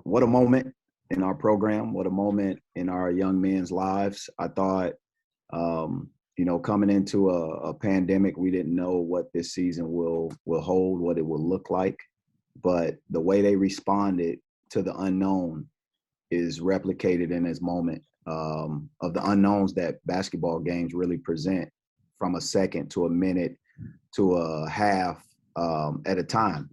what a moment in our program, what a moment in our young men's lives. I thought, coming into a pandemic, we didn't know what this season will hold, what it will look like. But the way they responded to the unknown is replicated in this moment of the unknowns that basketball games really present, from a second to a minute to a half at a time.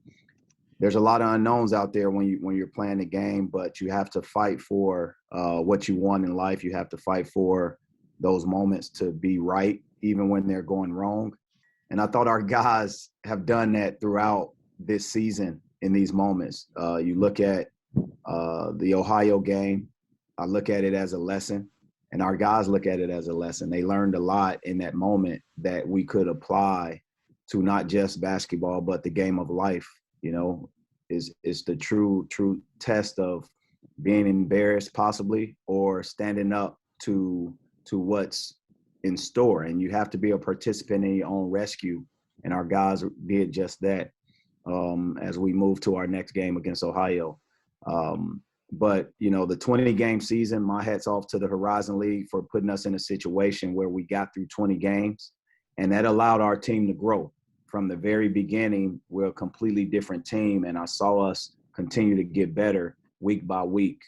There's a lot of unknowns out there when you're playing the game, but you have to fight for what you want in life. You have to fight for those moments to be right, even when they're going wrong. And I thought our guys have done that throughout this season in these moments. You look at the Ohio game, I look at it as a lesson, and our guys look at it as a lesson. They learned a lot in that moment that we could apply to not just basketball, but the game of life. Is the true test of being embarrassed possibly, or standing up to what's in store. And you have to be a participant in your own rescue. And our guys did just that as we move to our next game against Ohio. But the 20-game season, my hat's off to the Horizon League for putting us in a situation where we got through 20 games, and that allowed our team to grow. From the very beginning, we're a completely different team, and I saw us continue to get better week by week,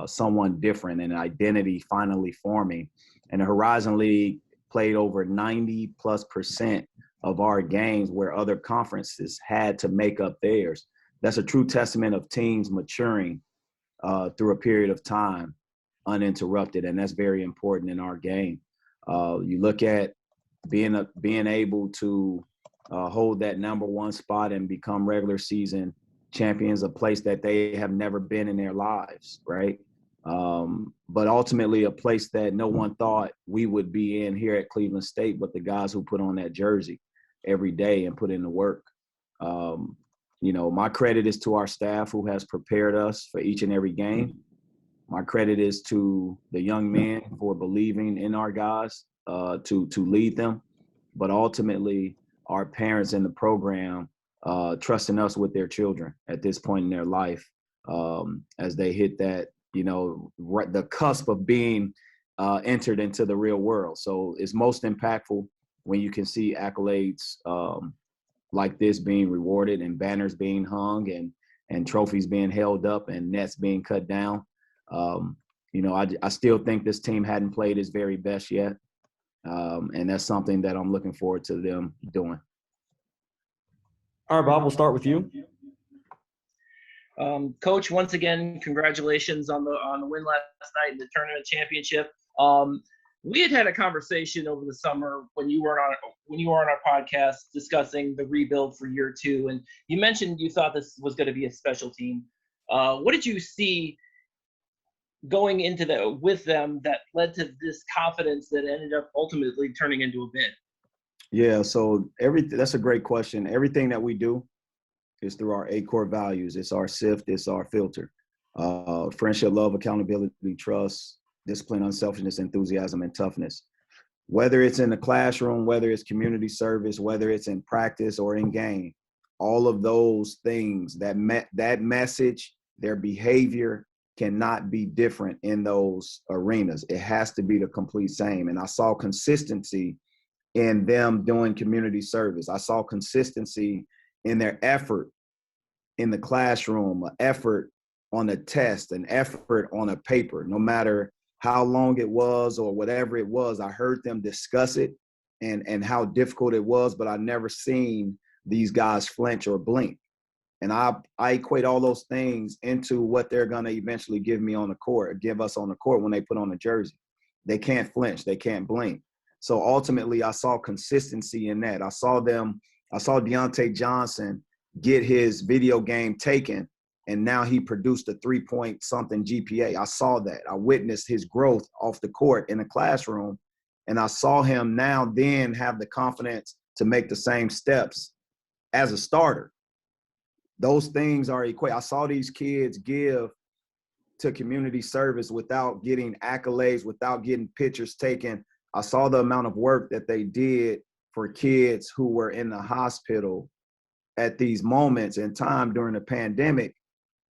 someone different, and an identity finally forming. And the Horizon League played over 90+% of our games where other conferences had to make up theirs. That's a true testament of teams maturing through a period of time uninterrupted, and that's very important in our game. You look at being able to hold that number one spot and become regular season champions, a place that they have never been in their lives, right? But ultimately a place that no one thought we would be in here at Cleveland State, but the guys who put on that jersey every day and put in the work. My credit is to our staff who has prepared us for each and every game. My credit is to the young men for believing in our guys to lead them, but ultimately our parents in the program trusting us with their children at this point in their life as they hit that, the cusp of being entered into the real world. So it's most impactful when you can see accolades like this being rewarded, and banners being hung, and trophies being held up, and nets being cut down. I still think this team hadn't played its very best yet. And that's something that I'm looking forward to them doing. All right, Bob, we'll start with you. Coach, once again, congratulations on the win last night in the tournament championship. We had a conversation over the summer when you were on our podcast discussing the rebuild for year two, and you mentioned you thought this was going to be a special team. What did you see going into with them that led to this confidence that ended up ultimately turning into a bid? Yeah, so that's a great question. Everything that we do is through our 8 core values. It's our SIFT, it's our filter. Friendship, love, accountability, trust, discipline, unselfishness, enthusiasm, and toughness. Whether it's in the classroom, whether it's community service, whether it's in practice or in game, all of those things, that message, their behavior cannot be different in those arenas. It has to be the complete same. And I saw consistency in them doing community service. I saw consistency in their effort in the classroom, an effort on a test, an effort on a paper, no matter how long it was or whatever it was. I heard them discuss it and how difficult it was, but I never seen these guys flinch or blink. And I equate all those things into what they're going to eventually give us on the court when they put on the jersey. They can't flinch. They can't blink. So ultimately, I saw consistency in that. I saw Deontay Johnson get his video game taken, and now he produced a 3-point-something GPA. I saw that. I witnessed his growth off the court in the classroom, and I saw him now then have the confidence to make the same steps as a starter. Those things are equate. I saw these kids give to community service without getting accolades, without getting pictures taken. I saw the amount of work that they did for kids who were in the hospital at these moments in time during the pandemic.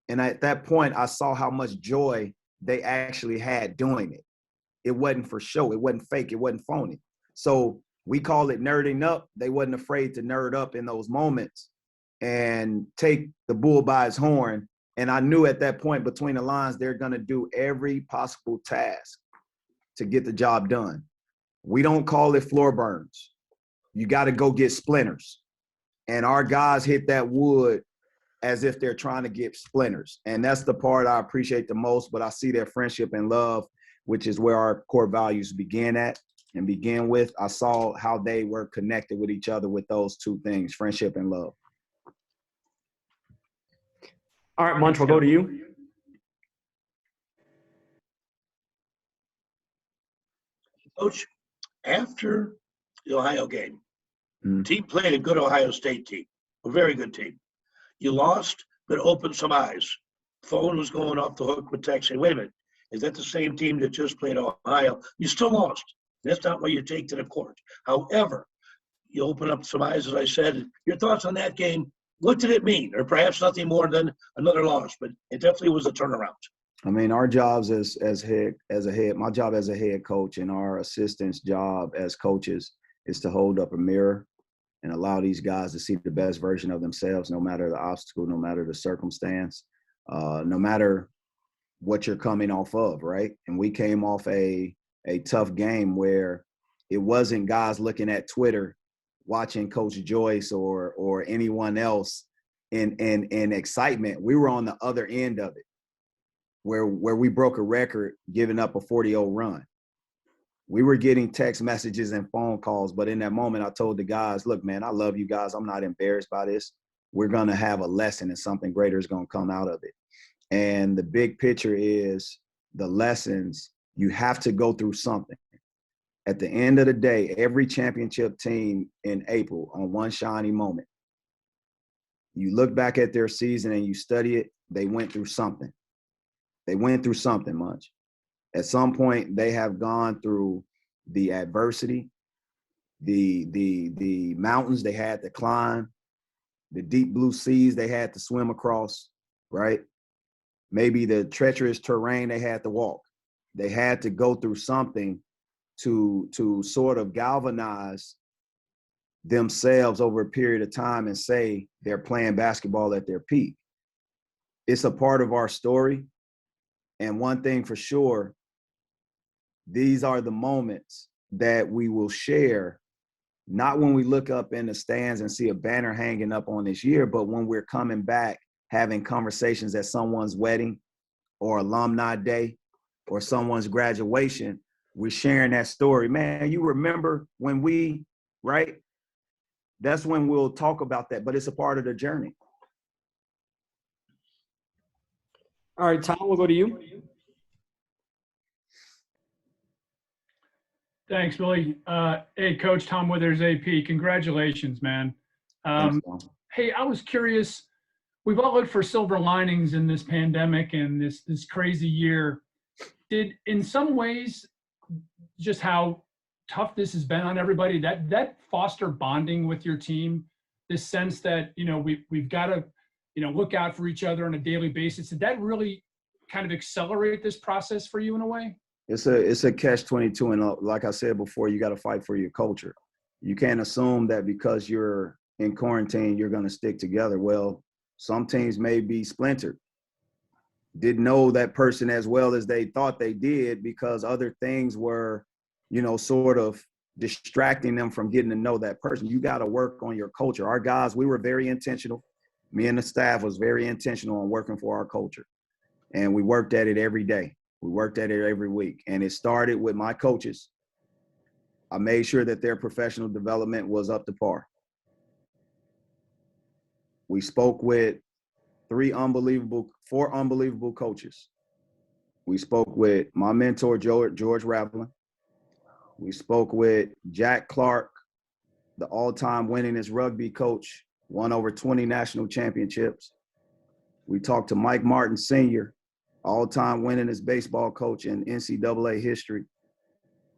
And at that point, I saw how much joy they actually had doing it. It wasn't for show. It wasn't fake. It wasn't phony. So we call it nerding up. They wasn't afraid to nerd up in those moments and take the bull by his horn. And I knew at that point between the lines, they're going to do every possible task to get the job done. We don't call it floor burns. You got to go get splinters. And our guys hit that wood as if they're trying to get splinters. And that's the part I appreciate the most, but I see their friendship and love, which is where our core values begin with. I saw how they were connected with each other with those two things, friendship and love. All right, Munch, we'll go to you. Coach, after the Ohio game, Mm-hmm. team played a good Ohio State team, a very good team. You lost, but opened some eyes. Phone was going off the hook with text saying, wait a minute, is that the same team that just played Ohio? You still lost. That's not what you take to the court. However, you open up some eyes, as I said. Your thoughts on that game, what did it mean? Or perhaps nothing more than another loss, but it definitely was a turnaround. I mean, our jobs my job as a head coach and our assistant's job as coaches is to hold up a mirror and allow these guys to see the best version of themselves, no matter the obstacle, no matter the circumstance, no matter what you're coming off of, right? And we came off a tough game where it wasn't guys looking at Twitter, watching Coach Joyce or anyone else in excitement. We were on the other end of it, where we broke a record giving up a 40-0 run. We were getting text messages and phone calls, but in that moment, I told the guys, look, man, I love you guys. I'm not embarrassed by this. We're going to have a lesson and something greater is going to come out of it. And the big picture is the lessons. You have to go through something. At the end of the day, every championship team in April on one shiny moment, you look back at their season and you study it, they went through something. They went through something much. At some point, they have gone through the adversity, the mountains they had to climb, the deep blue seas they had to swim across, right? Maybe the treacherous terrain they had to walk. They had to go through something to sort of galvanize themselves over a period of time and say they're playing basketball at their peak. It's a part of our story. And one thing for sure, these are the moments that we will share, not when we look up in the stands and see a banner hanging up on this year, but when we're coming back, having conversations at someone's wedding or alumni day or someone's graduation, we're sharing that story. Man, you remember when we, right? That's when we'll talk about that, but it's a part of the journey. All right, Tom, we'll go to you. Thanks, Billy. Hey, Coach Tom Withers, AP. Congratulations, man. Thanks, Tom. Hey, I was curious. We've all looked for silver linings in this pandemic and this crazy year. Did, in some ways, just how tough this has been on everybody, that foster bonding with your team, this sense that, you know, we've got to, you know, look out for each other on a daily basis. Did that really kind of accelerate this process for you in a way? It's a catch-22, and like I said before, you got to fight for your culture. You can't assume that because you're in quarantine, you're going to stick together. Well, some teams may be splintered. Didn't know that person as well as they thought they did because other things were, you know, sort of distracting them from getting to know that person. You got to work on your culture. Our guys, we were very intentional. Me and the staff was very intentional on working for our culture. And we worked at it every day. We worked at it every week. And it started with my coaches. I made sure that their professional development was up to par. We spoke with four unbelievable coaches. We spoke with my mentor, George Raveling. We spoke with Jack Clark, the all-time winningest rugby coach, won over 20 national championships. We talked to Mike Martin Sr., all-time winningest baseball coach in NCAA history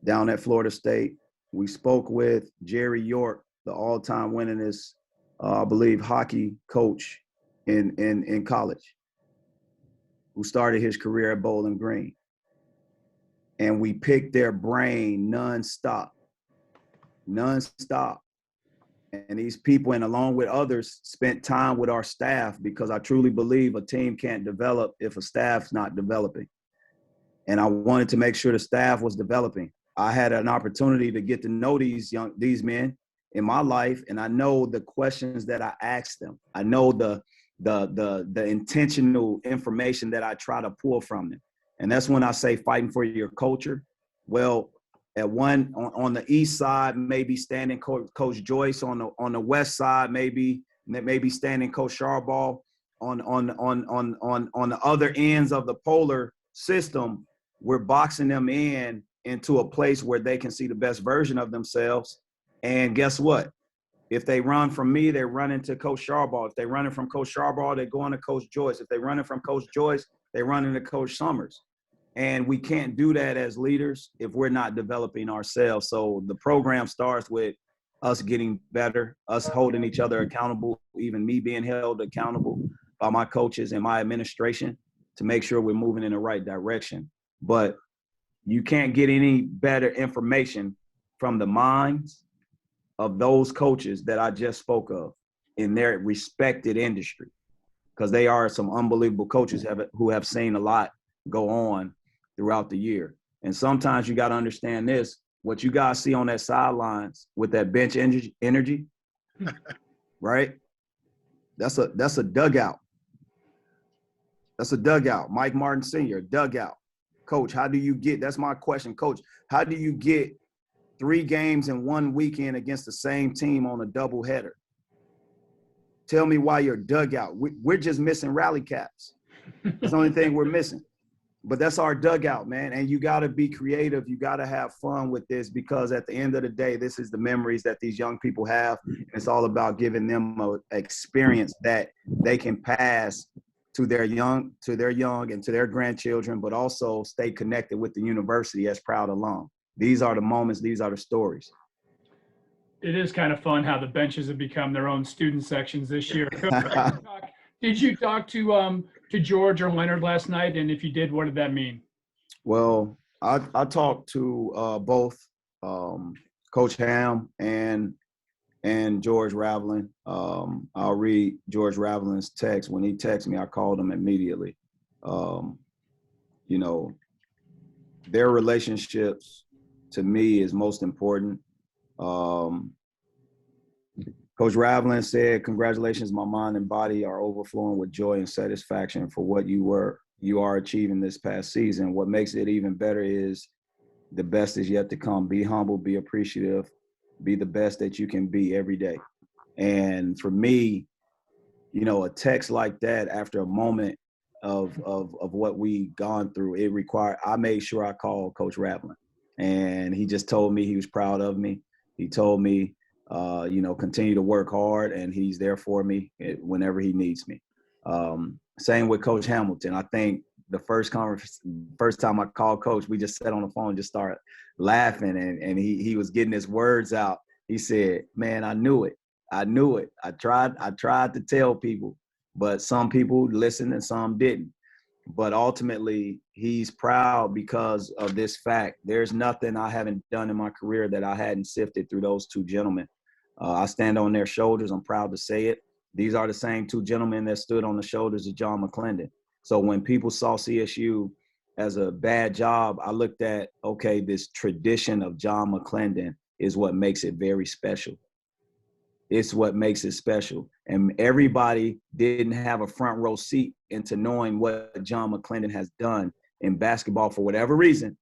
down at Florida State. We spoke with Jerry York, the all-time winningest, I believe, hockey coach in college. who started his career at Bowling Green. And we picked their brain nonstop. And these people, and along with others, spent time with our staff, because I truly believe a team can't develop if a staff's not developing. And I wanted to make sure the staff was developing. I had an opportunity to get to know these men in my life, and I know the questions that I asked them. I know the intentional information that I try to pull from them. And that's when I say fighting for your culture. Well, at one on the east side, maybe standing Coach Joyce. On the west side, maybe standing Coach Sharbaugh. On the other ends of the polar system, we're boxing them into a place where they can see the best version of themselves. And guess what? If they run from me, they're running to Coach Sharbaugh. If they're running from Coach Sharbaugh, they're going to Coach Joyce. If they're running from Coach Joyce, they're running to Coach Summers. And we can't do that as leaders if we're not developing ourselves. So the program starts with us getting better, us holding each other accountable, even me being held accountable by my coaches and my administration to make sure we're moving in the right direction. But you can't get any better information from the minds of those coaches that I just spoke of in their respected industry, because they are some unbelievable coaches who have seen a lot go on throughout the year. And sometimes you got to understand this, what you guys see on that sidelines with that bench energy, right? That's a dugout. That's a dugout. Mike Martin Sr., dugout. Coach, how do you get, that's my question, Coach, how do you get 3 games in one weekend against the same team on a doubleheader? Tell me why you're dugout. We're just missing rally caps. That's the only thing we're missing. But that's our dugout, man. And you got to be creative. You got to have fun with this, because at the end of the day, this is the memories that these young people have. It's all about giving them an experience that they can pass to their young and to their grandchildren, but also stay connected with the university as proud alum. These are the moments. These are the stories. It is kind of fun how the benches have become their own student sections this year. Did you talk to George or Leonard last night? And if you did, what did that mean? Well, I talked to both Coach Ham and George Raveling. I'll read George Raveling's text. When he texted me, I called him immediately. You know, their relationships to me is most important. Coach Raveling said, "Congratulations, my mind and body are overflowing with joy and satisfaction for what you are achieving this past season. What makes it even better is the best is yet to come. Be humble, be appreciative, be the best that you can be every day." And for me, you know, a text like that after a moment of what we gone through, I made sure I called Coach Raveling, and he just told me he was proud of me. He told me, you know, continue to work hard, and he's there for me whenever he needs me. Same with Coach Hamilton. I think the first time I called Coach, we just sat on the phone and just started laughing, and he was getting his words out. He said, "Man, I knew it. I tried to tell people, but some people listened and some didn't." But ultimately, he's proud because of this fact. There's nothing I haven't done in my career that I hadn't sifted through those two gentlemen. I stand on their shoulders. I'm proud to say it. These are the same two gentlemen that stood on the shoulders of John McClendon. So when people saw CSU as a bad job, I looked at, okay, this tradition of John McClendon is what makes it very special. It's what makes it special. And everybody didn't have a front row seat into knowing what John McClendon has done in basketball for whatever reason.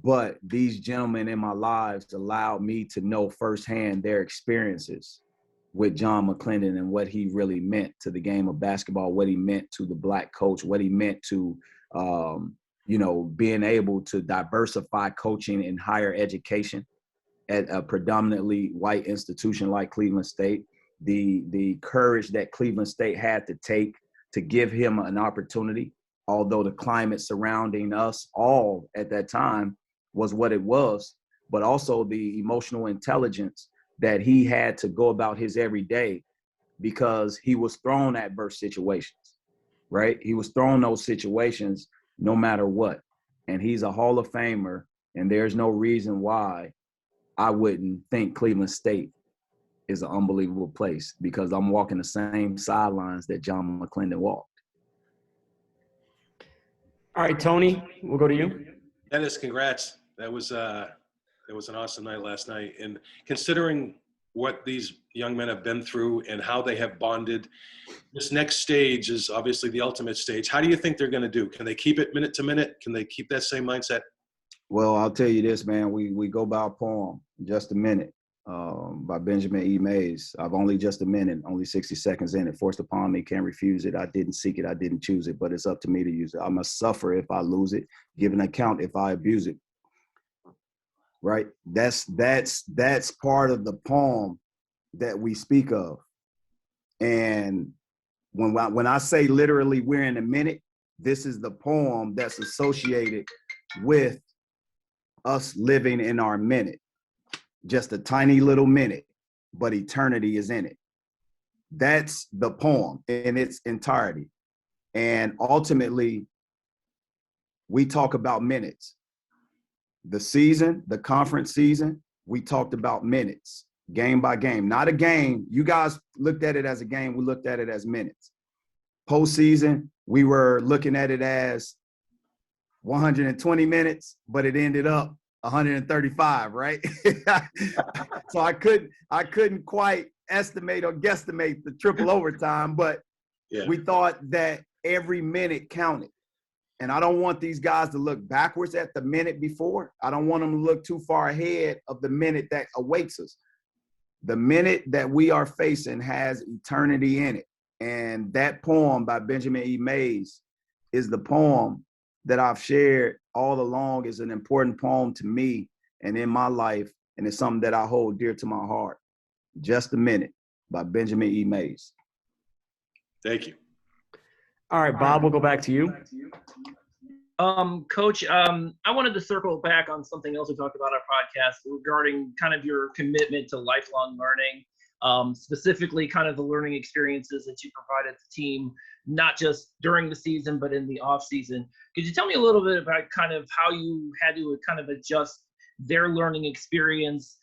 But these gentlemen in my lives allowed me to know firsthand their experiences with John McClendon and what he really meant to the game of basketball, what he meant to the Black coach, what he meant to, you know, being able to diversify coaching in higher education at a predominantly white institution like Cleveland State, the courage that Cleveland State had to take to give him an opportunity, although the climate surrounding us all at that time was what it was, but also the emotional intelligence that he had to go about his everyday because he was thrown adverse situations. right? He was throwing those situations no matter what. And he's a Hall of Famer, and there's no reason why I wouldn't think Cleveland State is an unbelievable place, because I'm walking the same sidelines that John McClendon walked. All right, Tony, we'll go to you. Dennis, congrats. That was an awesome night last night. And considering what these young men have been through and how they have bonded, this next stage is obviously the ultimate stage. How do you think they're going to do? Can they keep it minute to minute? Can they keep that same mindset? Well, I'll tell you this, man. We go by a poem, Just a Minute, by Benjamin E. Mays. I've only just a minute, only 60 seconds in it. Forced upon me, can't refuse it. I didn't seek it, I didn't choose it, but it's up to me to use it. I must suffer if I lose it, give an account if I abuse it. Right? That's part of the poem that we speak of. And when I say literally we're in a minute, this is the poem that's associated with us living in our minute. Just a tiny little minute, but eternity is in it. That's the poem in its entirety. And ultimately, we talk about minutes. The season, the conference season, we talked about minutes, game by game. Not a game. You guys looked at it as a game. We looked at it as minutes. Postseason, we were looking at it as 120 minutes, but it ended up 135, right? So I couldn't quite estimate or guesstimate the triple overtime, but we thought that every minute counted. And I don't want these guys to look backwards at the minute before. I don't want them to look too far ahead of the minute that awaits us. The minute that we are facing has eternity in it. And that poem by Benjamin E. Mays is the poem that I've shared all along, is an important poem to me and in my life. And it's something that I hold dear to my heart. Just a Minute by Benjamin E. Mays. Thank you. All right, Bob, we'll go back to you. Coach, I wanted to circle back on something else we talked about on our podcast regarding kind of your commitment to lifelong learning, specifically kind of the learning experiences that you provided the team, not just during the season, but in the off season. Could you tell me a little bit about kind of how you had to kind of adjust their learning experience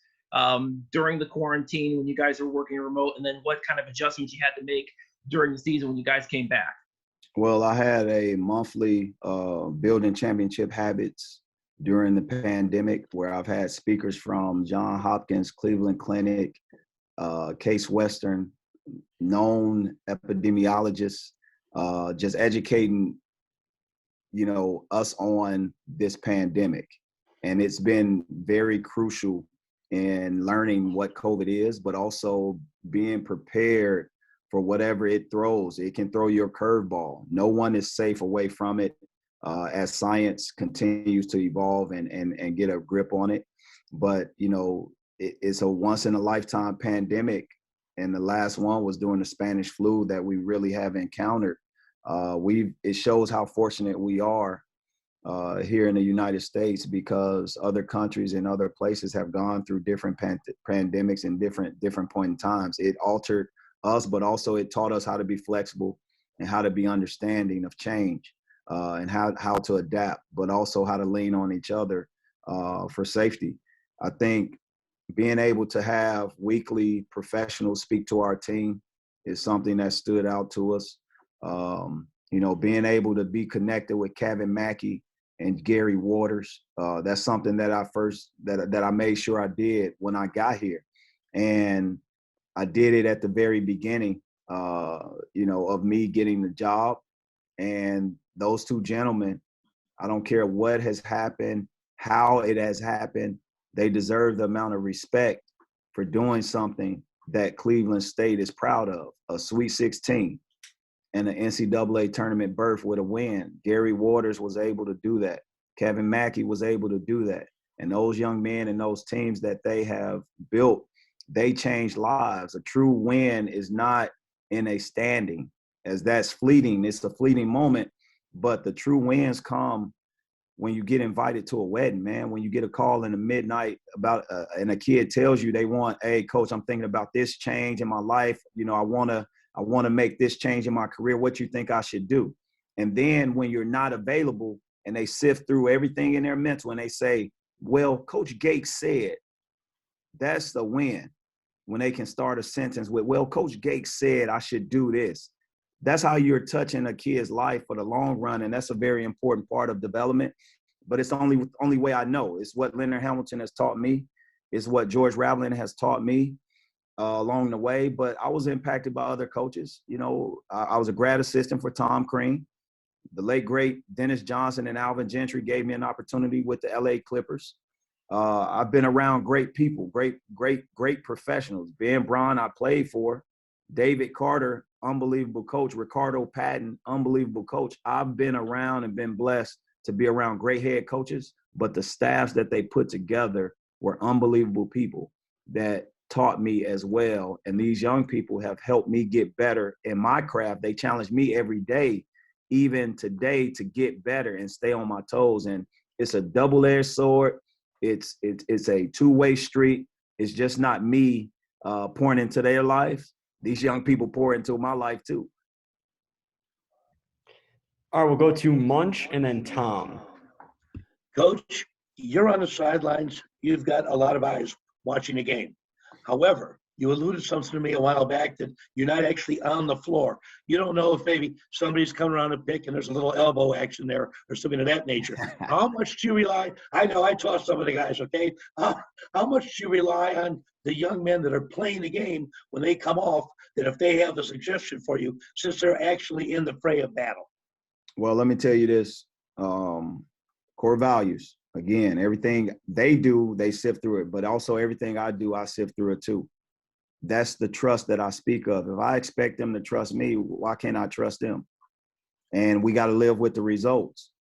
during the quarantine when you guys were working remote, and then what kind of adjustments you had to make during the season when you guys came back? Well, I had a monthly building championship habits during the pandemic, where I've had speakers from Johns Hopkins, Cleveland Clinic, Case Western, known epidemiologists, just educating, us on this pandemic. And it's been very crucial in learning what COVID is, but also being prepared for whatever it throws. It can throw you a curveball. No one is safe away from it as science continues to evolve and get a grip on it. But, it's a once in a lifetime pandemic. And the last one was during the Spanish flu that we really have encountered. It shows how fortunate we are here in the United States, because other countries and other places have gone through different pandemics in different point in times. It altered us, but also it taught us how to be flexible and how to be understanding of change and how to adapt, but also how to lean on each other for safety. I think being able to have weekly professionals speak to our team is something that stood out to us. Being able to be connected with Kevin Mackey and Gary Waters, that's something that I made sure I did when I got here. And I did it at the very beginning, of me getting the job. And those two gentlemen, I don't care what has happened, how it has happened, they deserve the amount of respect for doing something that Cleveland State is proud of, a Sweet 16 and an NCAA tournament berth with a win. Gary Waters was able to do that. Kevin Mackey was able to do that. And those young men and those teams that they have built, they changed lives. A true win is not in a standing, as that's fleeting. It's a fleeting moment, but the true wins come when you get invited to a wedding, man. When you get a call in the midnight about, and a kid tells you they want, hey, coach, I'm thinking about this change in my life. I want to make this change in my career. What you think I should do? And then when you're not available and they sift through everything in their mental and they say, well, Coach Gates said, that's the win. When they can start a sentence with, well, Coach Gates said I should do this. That's how you're touching a kid's life for the long run. And that's a very important part of development. But it's the only way I know. It's what Leonard Hamilton has taught me. It's what George Raveling has taught me along the way. But I was impacted by other coaches. You know, I was a grad assistant for Tom Crean. The late, great Dennis Johnson and Alvin Gentry gave me an opportunity with the LA Clippers. I've been around great people, great professionals. Ben Braun, I played for. David Carter, unbelievable coach. Ricardo Patton, unbelievable coach. I've been around and been blessed to be around great head coaches, but the staffs that they put together were unbelievable people that taught me as well. And these young people have helped me get better in my craft. They challenge me every day, even today, to get better and stay on my toes. And it's a double-edged sword. It's a two-way street. It's just not me pouring into their life. These young people pour into my life too. All right, we'll go to Munch and then Tom. Coach, you're on the sidelines. You've got a lot of eyes watching the game. However, you alluded something to me a while back that you're not actually on the floor. You don't know if maybe somebody's coming around a pick and there's a little elbow action there or something of that nature. How much do you rely? I know I taught some of the guys, okay? How much do you rely on the young men that are playing the game when they come off, that if they have a suggestion for you, since they're actually in the fray of battle? Well, let me tell you this, core values. Again, everything they do, they sift through it, but also everything I do, I sift through it too. That's the trust that I speak of. If I expect them to trust me, why can't I trust them? And we got to live with the results.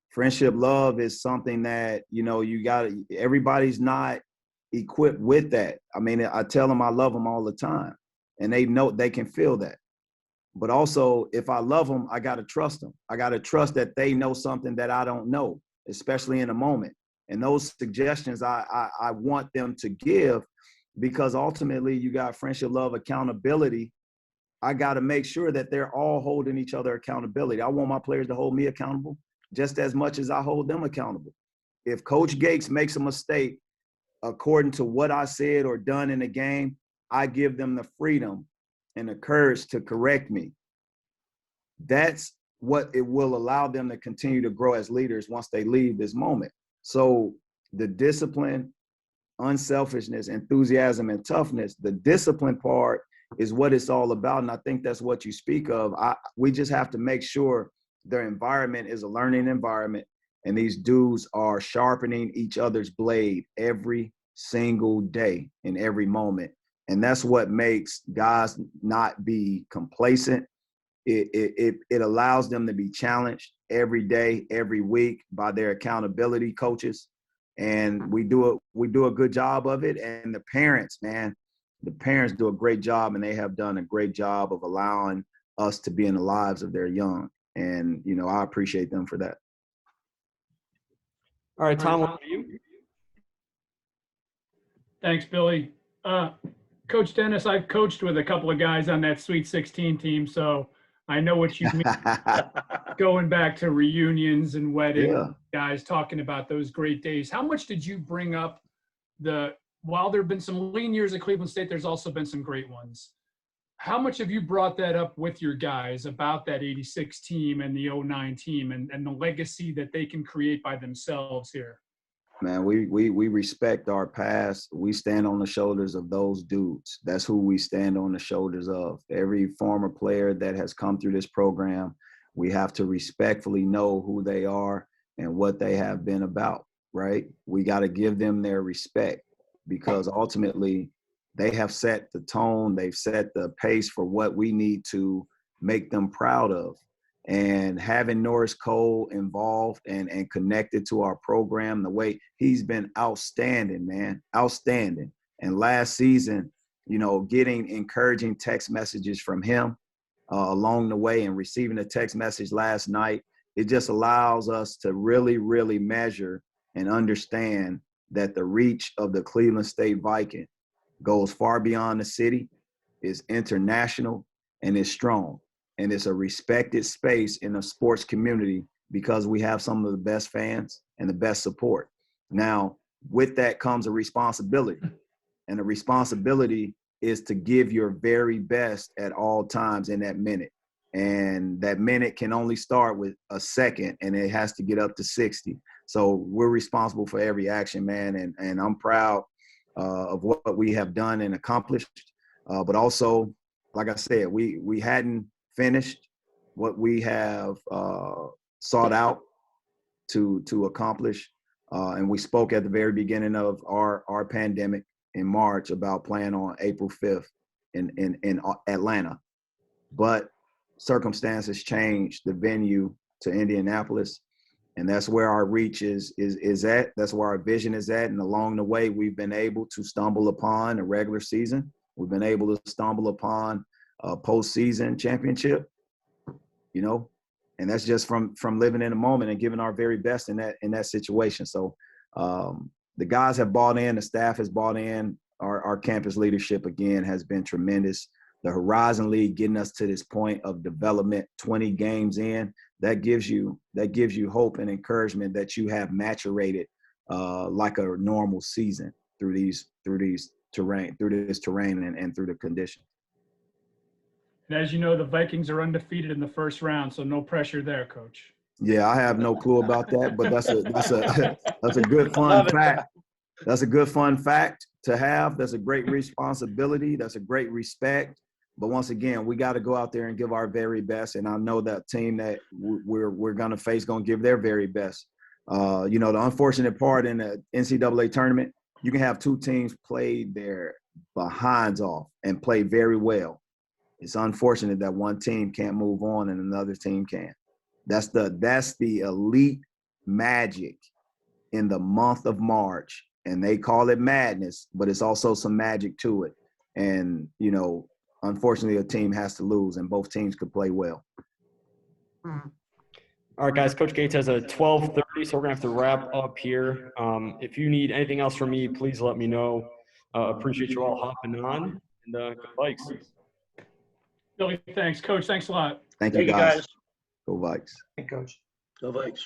Friendship, love is something that, you know, everybody's not equipped with that. I mean, I tell them I love them all the time and they know they can feel that. But also, if I love them, I got to trust them. I got to trust that they know something that I don't know, especially in a moment. And those suggestions I want them to give, because ultimately you got friendship, love, accountability. I got to make sure that they're all holding each other accountability. I want my players to hold me accountable just as much as I hold them accountable. If Coach Gates makes a mistake according to what I said or done in the game, I give them the freedom and the courage to correct me. That's what it will allow them to continue to grow as leaders once they leave this moment. So the discipline, unselfishness, enthusiasm, and toughness, the discipline part is what it's all about. And I think that's what you speak of. We just have to make sure their environment is a learning environment and these dudes are sharpening each other's blade every single day in every moment. And that's what makes guys not be complacent. It allows them to be challenged every day, every week by their accountability coaches. And we do a good job of it. And the parents, man, the parents do a great job, and they have done a great job of allowing us to be in the lives of their young. And, you know, I appreciate them for that. All right, Tom, what about you? Thanks, Billy. Coach Dennis, I've coached with a couple of guys on that Sweet 16 team, so I know what you mean. Going back to reunions and weddings, Yeah. guys talking about those great days. How much did you bring up while there have been some lean years at Cleveland State, there's also been some great ones. How much have you brought that up with your guys about that 86 team and the 09 team and the legacy that they can create by themselves here? Man, we respect our past. We stand on the shoulders of those dudes. That's who we stand on the shoulders of. Every former player that has come through this program, we have to respectfully know who they are and what they have been about, right? We got to give them their respect because ultimately they have set the tone. They've set the pace for what we need to make them proud of. And having Norris Cole involved and connected to our program, the way he's been outstanding, man, outstanding. And last season, you know, getting encouraging text messages from him along the way and receiving a text message last night, it just allows us to really, really measure and understand that the reach of the Cleveland State Viking goes far beyond the city, is international, and is strong. and it's a respected space in the sports community because we have some of the best fans and the best support. Now, with that comes a responsibility, and the responsibility is to give your very best at all times in that minute. And that minute can only start with a second, and it has to get up to 60. So we're responsible for every action, man, and I'm proud of what we have done and accomplished. But also, like I said, we hadn't finished what we have sought out to accomplish. And we spoke at the very beginning of our pandemic in March about playing on April 5th in Atlanta. But circumstances changed the venue to Indianapolis, and that's where our reach is at. That's where our vision is at. And along the way, we've been able to stumble upon a regular season. We've been able to stumble upon a postseason championship, you know, and that's just from living in the moment and giving our very best in that situation. So the guys have bought in, the staff has bought in. Our campus leadership, again, has been tremendous. The Horizon League getting us to this point of development, 20 games in, that gives you hope and encouragement that you have maturated like a normal season through this terrain and through the conditions. And as you know, the Vikings are undefeated in the first round, so no pressure there, Coach. Yeah, I have no clue about that, but that's a good fun fact. That's a good fun fact to have. That's a great responsibility. That's a great respect. But once again, we got to go out there and give our very best. And I know that team that we're going to face going to give their very best. You know, the unfortunate part in the NCAA tournament, you can have two teams play their behinds off and play very well. It's unfortunate that one team can't move on and another team can. That's the elite magic in the month of March. And they call it madness, but it's also some magic to it. And, you know, unfortunately, a team has to lose, and both teams could play well. All right, guys. Coach Gates has a 12:30, so we're gonna have to wrap up here. If you need anything else from me, please let me know. Appreciate you all hopping on, and go Vikes. Billy, thanks. Coach, thanks a lot. Thank you, guys. Go Vikes. Hey, Coach. Go Vikes.